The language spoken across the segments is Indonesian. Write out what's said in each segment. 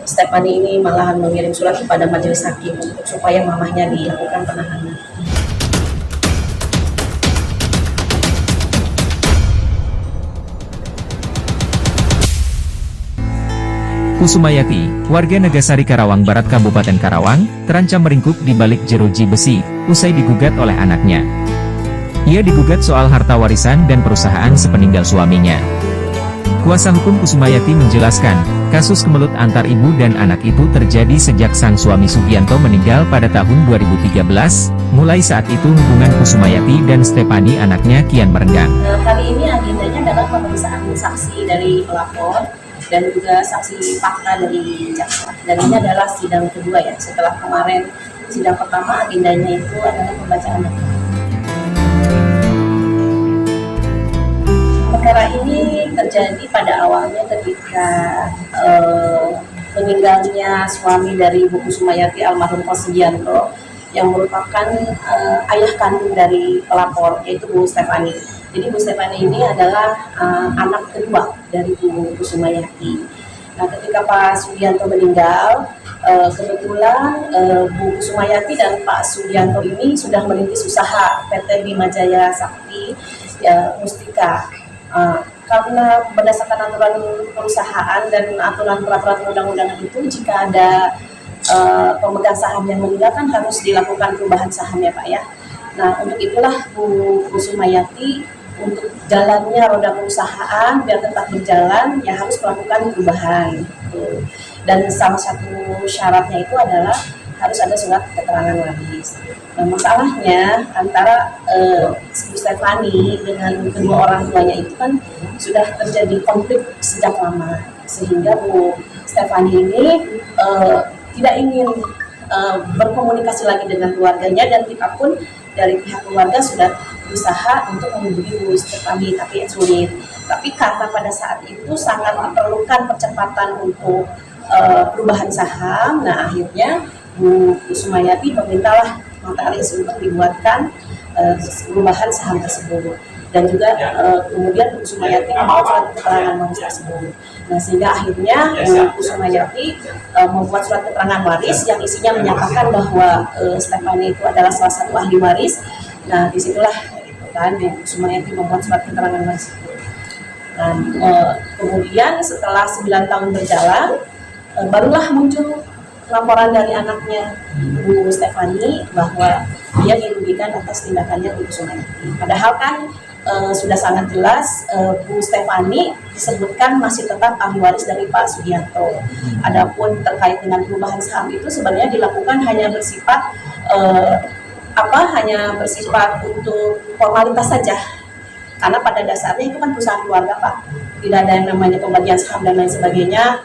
Stefani ini malahan mengirim surat kepada majelis hakim supaya mamahnya dilakukan penahanan. Kusumayati, warga Nagasari Karawang Barat Kabupaten Karawang, terancam meringkuk di balik jeruji besi, usai digugat oleh anaknya. Ia digugat soal harta warisan dan perusahaan sepeninggal suaminya. Kuasa hukum Kusumayati menjelaskan, kasus kemelut antar ibu dan anak itu terjadi sejak sang suami Sugianto meninggal pada tahun 2013, mulai saat itu hubungan Kusumayati dan Stefani anaknya kian merenggang. Kali ini agendanya adalah pemeriksaan saksi dari pelapor dan juga saksi fakta dari jaksa. Dan ini adalah sidang kedua ya, setelah kemarin sidang pertama agendanya itu adalah pembacaan dakwaan. Perkara ini terjadi pada awalnya ketika meninggalnya suami dari Bu Kusumayati almarhum Sugianto yang merupakan ayah kandung dari pelapor, yaitu Bu Stefani. Jadi Bu Stefani ini adalah anak kedua dari Bu Kusumayati. Nah, ketika Pak Sugianto meninggal, kebetulan Bu Kusumayati dan Pak Sugianto ini sudah merintis usaha PT Bima Jaya Sakti ya, Mustika. Karena berdasarkan aturan perusahaan dan aturan peraturan undang-undangan itu, jika ada pemegang saham yang meninggal kan harus dilakukan perubahan saham ya Pak ya. Nah, untuk itulah Bu Kusumayati untuk jalannya roda perusahaan biar tetap berjalan ya harus melakukan perubahan gitu. Dan salah satu syaratnya itu adalah harus ada surat keterangan waris. Nah, masalahnya antara Bu Stefani dengan kedua orang tuanya itu kan sudah terjadi konflik sejak lama, sehingga Bu Stefani ini tidak ingin berkomunikasi lagi dengan keluarganya, dan kita pun dari pihak keluarga sudah berusaha untuk menghubungi Bu Stefani, tapi sulit. Tapi karena pada saat itu sangat diperlukan percepatan untuk perubahan saham, nah akhirnya Bu Kusumayati memintalah notaris untuk dibuatkan perubahan saham tersebut, dan juga kemudian Bu Kusumayati membuat surat keterangan waris tersebut. Nah, sehingga akhirnya Bu Kusumayati membuat surat keterangan waris yang isinya menyatakan bahwa Stefani itu adalah salah satu ahli waris. Nah, disitulah gitu kan Bu Kusumayati membuat surat keterangan waris. Dan kemudian setelah 9 tahun berjalan, barulah muncul laporan dari anaknya Bu Stefani bahwa dia dirugikan atas tindakannya Bu Kusumayati. Padahal kan sudah sangat jelas Bu Stefani disebutkan masih tetap ahli waris dari Pak Sugianto. Adapun terkait dengan perubahan saham itu sebenarnya dilakukan hanya bersifat hanya bersifat untuk formalitas saja. Karena pada dasarnya itu kan perusahaan keluarga Pak, tidak ada yang namanya pembagian saham dan lain sebagainya.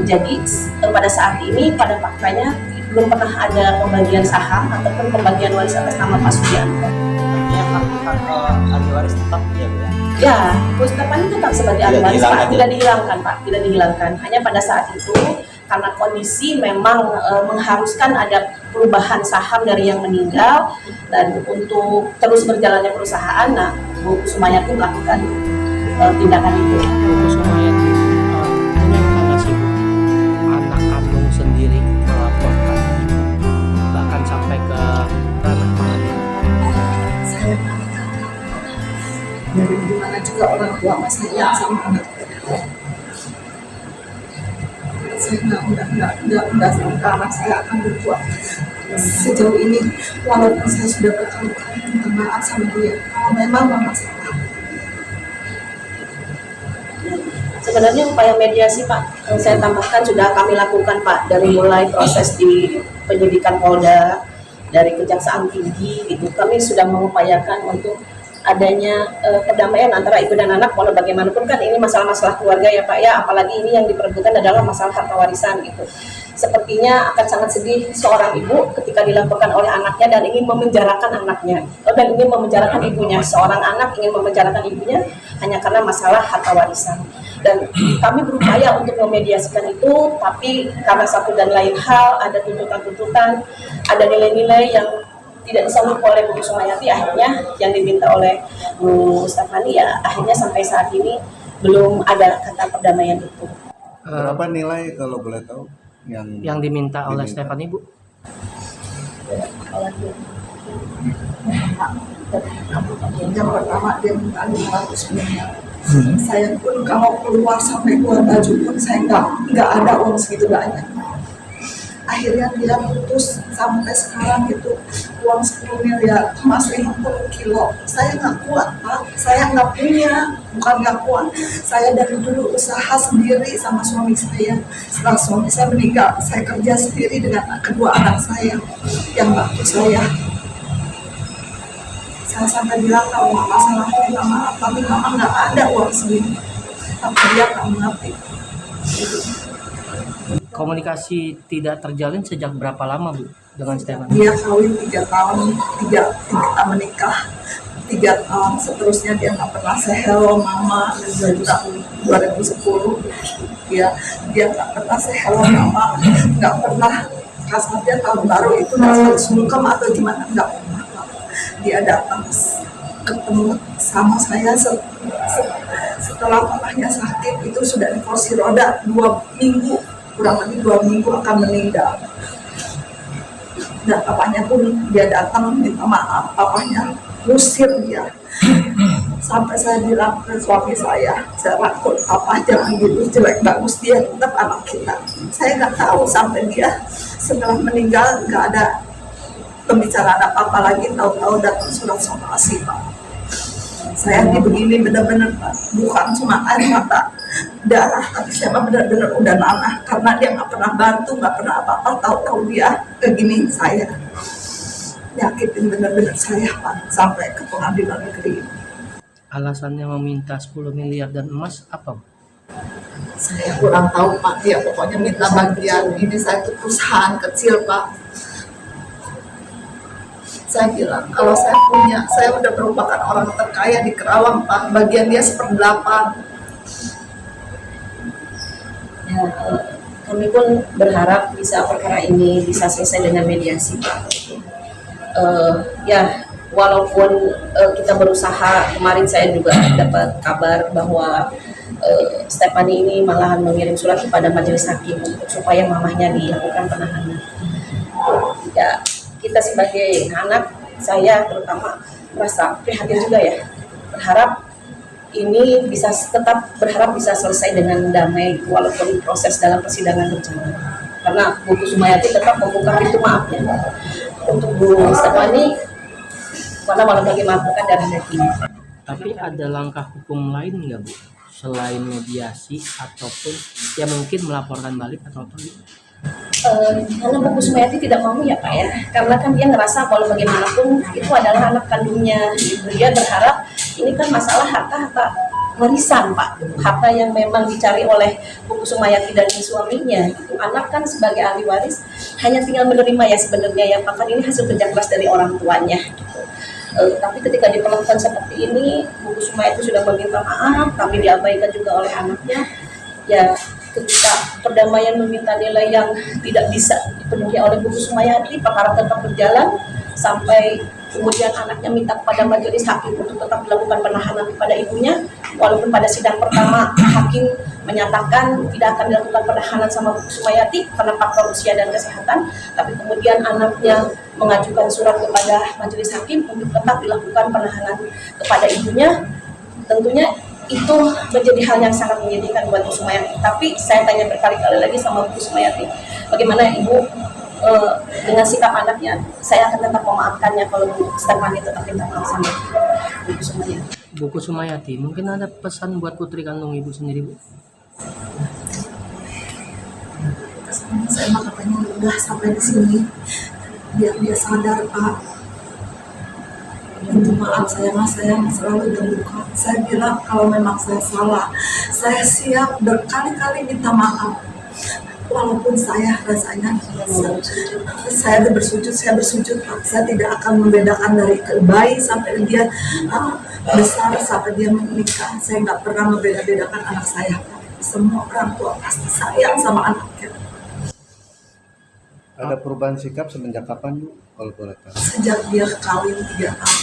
Jadi pada saat ini pada faktanya belum pernah ada pembagian saham ataupun pembagian waris atas nama Pak Sugianto. Hak ahli waris tetap ya Bu? Ya, Bu Stefani tetap sebagai ahli waris Pak, tidak dihilangkan Pak, tidak dihilangkan. Hanya pada saat itu karena kondisi memang mengharuskan ada perubahan saham dari yang meninggal, dan untuk terus berjalannya perusahaan, nah Bu Kusumayati melakukan tindakan itu. Bu Kusumayati menyangka nggak sih Bu, anak kandung sendiri melaporkan, bahkan sampai ke ranah pengadilan? Saya dari gimana juga orang tua mas saya sama anak saya nggak sangka anak saya akan berbuat sejauh ini, walaupun saya sudah berkali-kali minta maaf sama dia kalau memang mama salah. Sebenarnya upaya mediasi Pak, yang saya tambahkan sudah kami lakukan Pak, dari mulai proses di penyidikan Polda, dari Kejaksaan Tinggi gitu, kami sudah mengupayakan untuk adanya perdamaian antara ibu dan anak. Walau bagaimanapun kan ini masalah-masalah keluarga ya Pak ya, apalagi ini yang diperebutkan adalah masalah harta warisan gitu. Sepertinya akan sangat sedih seorang ibu ketika dilaporkan oleh anaknya dan ingin memenjarakan anaknya, dan ingin memenjarakan ibunya. Seorang anak ingin memenjarakan ibunya hanya karena masalah harta warisan. Dan kami berupaya untuk memediasikan itu, tapi karena satu dan lain hal, ada tuntutan-tuntutan, ada nilai-nilai yang tidak disanggup oleh Bu Kusumayati, akhirnya yang diminta oleh Bu Stefani ya akhirnya sampai saat ini belum ada kata perdamaian itu. Berapa nilai kalau boleh tahu yang diminta oleh diminta? Stefan Ibu? Yang pertama dia minta 500 miliar. Saya pun kalau keluar sampai keluar baju pun saya nggak ada uang segitu banyak. Akhirnya dia putus sampai sekarang itu uang 10 miliar, emas 50 kilo. Saya nggak kuat Pak, saya nggak punya, bukan nggak kuat. Saya dari dulu usaha sendiri sama suami saya. Setelah suami saya meninggal, saya kerja sendiri dengan kedua anak saya yang bantu saya. Saya sampai bilang kalau mama salah minta maaf, tapi mama nggak ada uang segini. Tapi dia nggak mengerti. Komunikasi tidak terjalin sejak berapa lama Bu dengan Stefan? Dia kawin 3 tahun, kita menikah 3 tahun, seterusnya dia nggak pernah say hello mama. 2010 dia nggak pernah say hello mama, nggak pernah kasarnya tahun baru itu nggak sungkem atau gimana, nggak pernah. Dia datang ketemu sama saya setelah papahnya sakit, itu sudah di kursi roda 2 minggu, kurang lebih 2 minggu akan meninggal. Dan papanya pun dia datang minta maaf, papanya ngusir dia. Sampai saya bilang ke suami saya takut papa jangan gitu, jelek bagus, dia tetap anak kita. Saya nggak tahu sampai dia setelah meninggal nggak ada pembicaraan apa-apa lagi, tahu-tahu datang surat somasi Pak. Saya ini begini benar-benar Pak, bukan cuma air mata darah, tapi saya benar-benar udah nanah karena dia nggak pernah bantu, nggak pernah apa-apa, tahu-tahu dia begini saya. Nyakitin benar-benar saya Pak, sampai ke pengadilan negeri. Alasannya meminta 10 miliar dan emas apa Bu? Saya kurang tahu Pak, dia pokoknya minta bagian ini. Saya itu perusahaan kecil Pak. Saya bilang kalau saya punya, saya udah merupakan orang terkaya di Kerawang Pak, bagian dia 1/8. Ya, kami pun berharap bisa perkara ini bisa selesai dengan mediasi Pak. Ya, walaupun kita berusaha, kemarin saya juga dapat kabar bahwa Stephanie ini malahan mengirim surat kepada majelis hakim supaya mamahnya dilakukan penahanan. Ya, kita sebagai anak, saya terutama merasa prihatin juga ya, berharap ini tetap berharap bisa selesai dengan damai walaupun proses dalam persidangan berjalan, karena Bu Kusumayati tetap membuka pintu maafnya untuk Bu Stephanie karena malah bagi maafkan darah daging. Tapi ada langkah hukum lain nggak Bu selain mediasi ataupun ya mungkin melaporkan balik atau apa? Karena Bu Kusumayati tidak mau ya Pak ya, karena kan dia ngerasa kalau bagaimanapun itu adalah anak kandungnya. Dia berharap ini kan masalah harta warisan Pak, harta yang memang dicari oleh Bu Kusumayati dan suaminya. Itu anak kan sebagai ahli waris hanya tinggal menerima ya sebenarnya ya Pak, kan ini hasil kerja keras dari orang tuanya. Tapi ketika diperlakukan seperti ini, Bu Kusumayati sudah meminta maaf, tapi diabaikan juga oleh anaknya. Ya, ketika perdamaian meminta nilai yang tidak bisa dipenuhi oleh Bu Kusumayati, perkara tetap berjalan sampai kemudian anaknya minta kepada majelis hakim untuk tetap dilakukan penahanan kepada ibunya, walaupun pada sidang pertama hakim menyatakan tidak akan dilakukan penahanan sama Bu Kusumayati karena faktor usia dan kesehatan, tapi kemudian anaknya mengajukan surat kepada majelis hakim untuk tetap dilakukan penahanan kepada ibunya. Tentunya itu menjadi hal yang sangat menyedihkan buat Bu Kusumayati. Tapi saya tanya berkali-kali lagi sama Bu Kusumayati, bagaimana Ibu dengan sikap anaknya? Saya akan tetap memaafkannya kalau Bu Stephanie tetap minta maaf sama Bu Kusumayati. Bu Kusumayati, mungkin ada pesan buat putri kandung Ibu sendiri Bu? Saya mah katanya udah sampai di sini, biar dia sadar Pak. Minta maaf, saya selalu terbuka. Saya bilang kalau memang saya salah, saya siap berkali-kali minta maaf. Walaupun saya rasanya saya bersujud Pak. Saya tidak akan membedakan dari bayi sampai dia besar sampai dia menikah. Saya nggak pernah membeda-bedakan anak saya Pak. Semua orang tua pasti sayang sama anaknya. Ada perubahan sikap semenjak kapan Bu kalau boleh tahu? Sejak dia kawin 3 tahun,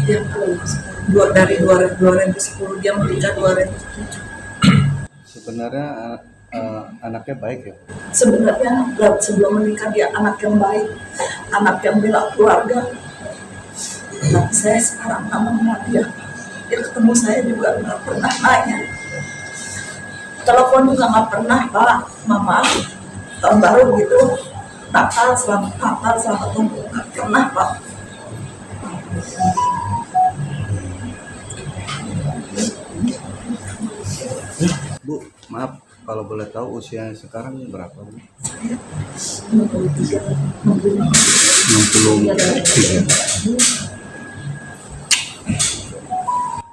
dia dari 2010, dia menikah 2007. Sebenarnya anaknya baik ya? Sebenarnya sebelum menikah dia anak yang baik, anak yang bela keluarga. Tapi saya sekarang nggak mengenal dia. Dia ketemu saya juga nggak pernah nanya. Telepon juga nggak pernah, Pak, Mama. Tahun baru gitu, Natal, selamat tahun nggak pernah, Pak. Bu, maaf kalau boleh tahu usianya sekarang berapa, Bu? 63. 63.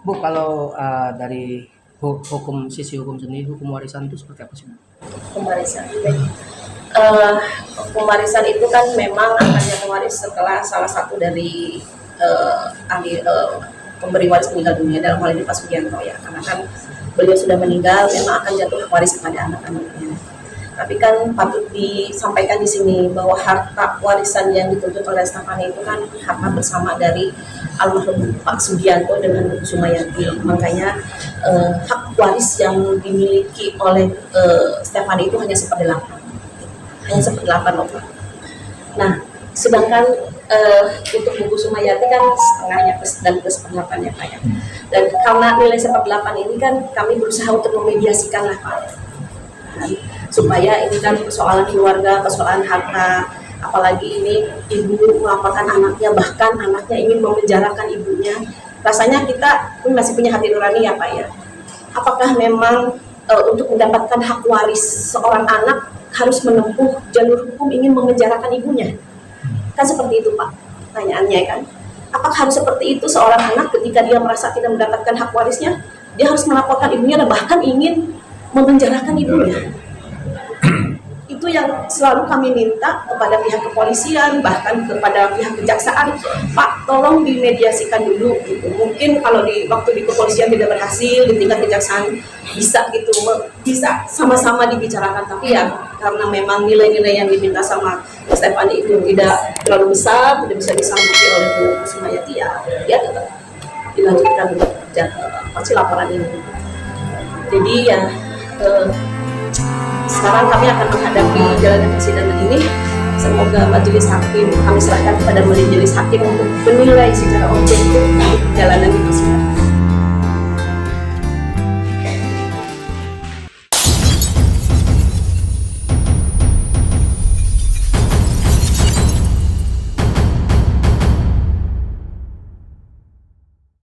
Bu, kalau dari sisi hukum sendiri, hukum warisan itu seperti apa sih, Bu? Pemarisan. Pemarisan itu kan memang akan yang mewaris setelah salah satu dari pemberi waris meninggal dunia, dalam hal ini Pak Sugianto ya, karena kan beliau sudah meninggal, memang akan jatuh hak waris kepada anak-anaknya. Tapi kan patut disampaikan di sini bahwa harta warisan yang dituntut oleh Stefani itu kan harta bersama dari almarhum Pak Sugianto dengan Bu Sumayati. Makanya hak waris yang dimiliki oleh Stefani itu hanya 1/8. Hanya 1/8 loh, Pak. Nah, sedangkan untuk Buku Sumayati kan setengahnya dan plus 1/8 ya, Pak ya. Dan karena nilai 1/8 ini kan kami berusaha untuk memediasikan lah, Pak. Supaya ini kan persoalan keluarga, persoalan harta, apalagi ini ibu melaporkan anaknya, bahkan anaknya ingin memenjarakan ibunya. Rasanya kita pun masih punya hati nurani ya, Pak ya. Apakah memang untuk mendapatkan hak waris seorang anak harus menempuh jalur hukum ingin memenjarakan ibunya? Kan seperti itu, Pak, pertanyaannya kan. Apakah harus seperti itu seorang anak ketika dia merasa tidak mendapatkan hak warisnya, dia harus melaporkan ibunya dan bahkan ingin memenjarakan ibunya? Itu yang selalu kami minta kepada pihak kepolisian, bahkan kepada pihak kejaksaan, Pak, tolong dimediasikan dulu gitu. Mungkin kalau waktu di kepolisian tidak berhasil, di tingkat kejaksaan bisa gitu, bisa sama-sama dibicarakan. Tapi ya karena memang nilai-nilai yang diminta sama Stefani itu tidak terlalu besar, tidak bisa disanggupi oleh Bu Sumayati, ya dia tetap dilanjutkan untuk laporan ini. Jadi ya sekarang kami akan menghadapi jalannya persidangan ini. Semoga majelis hakim, kami serahkan kepada majelis hakim untuk menilai secara objektif jalanan di persidangan.